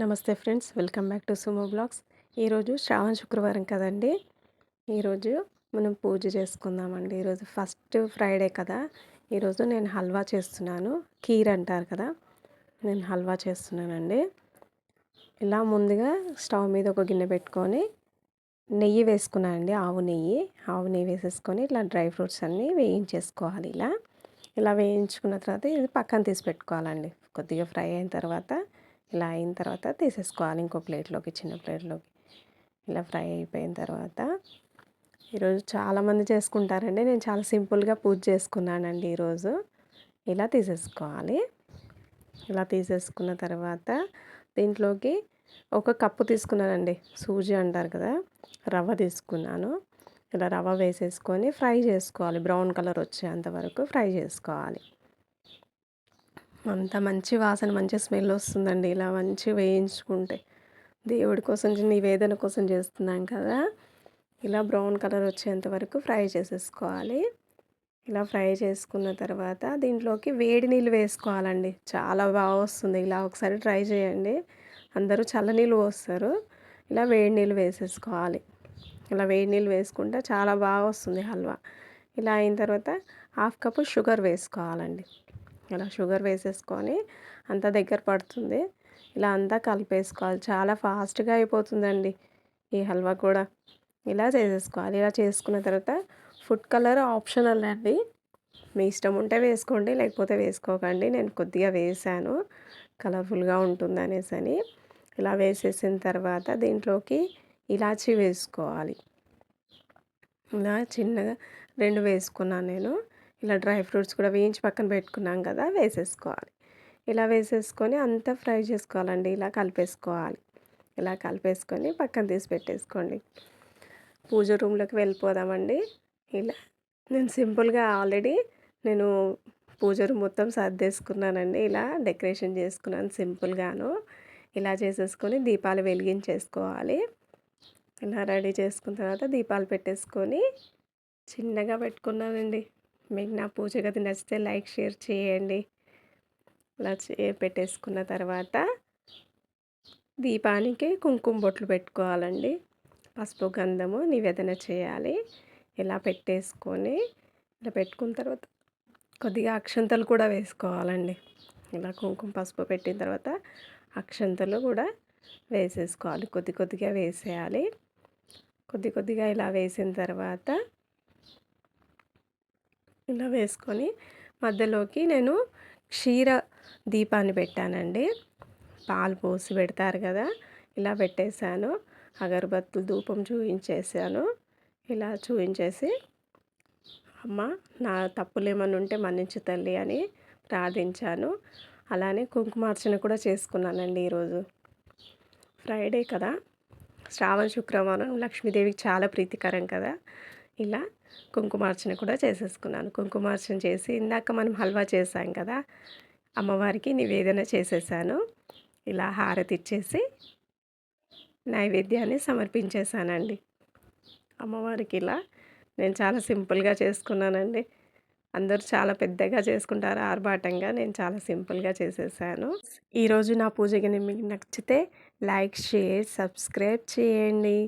నమస్తే friends, welcome back to sumo blogs. ఈరోజు శ్రావణ శుక్రవారం కదండి. ఈరోజు మనం పూజ చేసుకుందామండి. ఈరోజు ఫస్ట్ ఫ్రైడే కదా. ఈరోజు నేను హల్వా చేస్తున్నాను. ఖీర్ అంటారు కదా, నేను హల్వా చేస్తున్నానండి. ఇలా ముందుగా స్టవ్ మీద ఒక గిన్నె పెట్టుకొని నెయ్యి వేసుకున్నానండి. ఆవు నెయ్యి వేసేసుకొని ఇలా డ్రై ఫ్రూట్స్ అన్నీ వేయించేసుకోవాలి. ఇలా వేయించుకున్న తర్వాత ఇది పక్కన తీసి పెట్టుకోవాలండి. కొద్దిగా ఫ్రై అయిన తర్వాత ఇలా అయిన తర్వాత తీసేసుకోవాలి ఇంకో ప్లేట్లోకి, చిన్న ప్లేట్లోకి. ఇలా ఫ్రై అయిపోయిన తర్వాత ఈరోజు చాలామంది చేసుకుంటారండి. నేను చాలా సింపుల్గా పూజ చేసుకున్నానండి ఈరోజు. ఇలా తీసేసుకోవాలి. ఇలా తీసేసుకున్న తర్వాత దీంట్లోకి ఒక కప్పు తీసుకున్నానండి. సూజీ అంటారు కదా, రవ్వ తీసుకున్నాను. ఇలా రవ్వ వేసేసుకొని ఫ్రై చేసుకోవాలి. బ్రౌన్ కలర్ వచ్చేంత వరకు ఫ్రై చేసుకోవాలి. అంత మంచి వాసన, మంచి స్మెల్ వస్తుందండి ఇలా మంచి వేయించుకుంటే. దేవుడి కోసం, నివేదన కోసం చేస్తున్నాం కదా. ఇలా బ్రౌన్ కలర్ వచ్చేంత వరకు ఫ్రై చేసేసుకోవాలి. ఇలా ఫ్రై చేసుకున్న తర్వాత దీంట్లోకి వేడి నీళ్ళు వేసుకోవాలండి. చాలా బాగా వస్తుంది. ఇలా ఒకసారి ట్రై చేయండి. అందరూ చల్లనీళ్ళు పోస్తారు, ఇలా వేడి నీళ్ళు వేసేసుకోవాలి. ఇలా వేడి నీళ్ళు వేసుకుంటే చాలా బాగా వస్తుంది హల్వా. ఇలా అయిన తర్వాత హాఫ్ కప్పు షుగర్ వేసుకోవాలండి. ఇలా షుగర్ వేసేసుకొని అంతా దగ్గర పడుతుంది. ఇలా అంతా కలిపేసుకోవాలి. చాలా ఫాస్ట్గా అయిపోతుందండి ఈ హల్వా కూడా. ఇలా చేసేసుకోవాలి. ఇలా చేసుకున్న తర్వాత ఫుడ్ కలర్ ఆప్షనల్ అండి, మీ ఇష్టం ఉంటే వేసుకోండి, లేకపోతే వేసుకోకండి. నేను కొద్దిగా వేసాను, కలర్ఫుల్గా ఉంటుంది అనేసి. ఇలా వేసేసిన తర్వాత దీంట్లోకి ఇలాచీ వేసుకోవాలి. ఇలా చిన్నగా 2 వేసుకున్నాను నేను. ఇలా డ్రై ఫ్రూట్స్ కూడా వేయించి పక్కన పెట్టుకున్నాం కదా, వేసేసుకోవాలి. ఇలా వేసేసుకొని అంతా ఫ్రై చేసుకోవాలండి. ఇలా కలిపేసుకోవాలి. ఇలా కలిపేసుకొని పక్కన తీసి పెట్టేసుకోండి. పూజ రూమ్లోకి వెళ్ళిపోదామండి. ఇలా నేను సింపుల్గా ఆల్రెడీ పూజ రూమ్ మొత్తం సర్దేసుకున్నానండి. ఇలా డెకరేషన్ చేసుకున్నాను సింపుల్గాను. ఇలా చేసేసుకొని దీపాలు వెలిగించేసుకోవాలి. ఇలా రెడీ చేసుకున్న తర్వాత దీపాలు పెట్టేసుకొని చిన్నగా పెట్టుకున్నానండి. మీకు నా పూజ గది నచ్చితే లైక్, షేర్ చేయండి. ఇలా పెట్టేసుకున్న తర్వాత దీపానికి కుంకుమ బొట్లు పెట్టుకోవాలండి. పసుపు, గంధము నివేదన చేయాలి. ఇలా పెట్టేసుకొని ఇలా పెట్టుకున్న తర్వాత కొద్దిగా అక్షంతలు కూడా వేసుకోవాలండి. ఇలా కుంకుమ పసుపు పెట్టిన తర్వాత అక్షంతలు కూడా వేసేసుకోవాలి. కొద్ది కొద్దిగా వేసేయాలి. కొద్ది కొద్దిగా ఇలా వేసిన తర్వాత ఇలా వేసుకొని మధ్యలోకి నేను క్షీర దీపాన్ని పెట్టానండి. పాలు పోసి పెడతారు కదా, ఇలా పెట్టేశాను. అగరబత్తులు ధూపం చూయించేసాను. ఇలా చూయించేసి, అమ్మ నా తప్పులు ఏమైనా ఉంటే మన్నించు తల్లి అని ప్రార్థించాను. అలానే కుంకుమార్చన కూడా చేసుకున్నానండి ఈరోజు. ఫ్రైడే కదా, శ్రావణ శుక్రవారం లక్ష్మీదేవికి చాలా ప్రీతికరం కదా. ఇలా కుంకుమార్చన కూడా చేసేసుకున్నాను. కుంకుమార్చన చేసి ఇందాక మనం హల్వా చేసాం కదా, అమ్మవారికి నివేదన చేసేసాను. ఇలా హారతి ఇచ్చేసి నైవేద్యాన్ని సమర్పించేశానండి అమ్మవారికి. ఇలా నేను చాలా సింపుల్గా చేసుకున్నానండి. అందరూ చాలా పెద్దగా చేసుకుంటారు ఆర్భాటంగా, నేను చాలా సింపుల్గా చేసేసాను. ఈరోజు నా పూజ కానీ మీకు నచ్చితే లైక్, షేర్, సబ్స్క్రైబ్ చేయండి.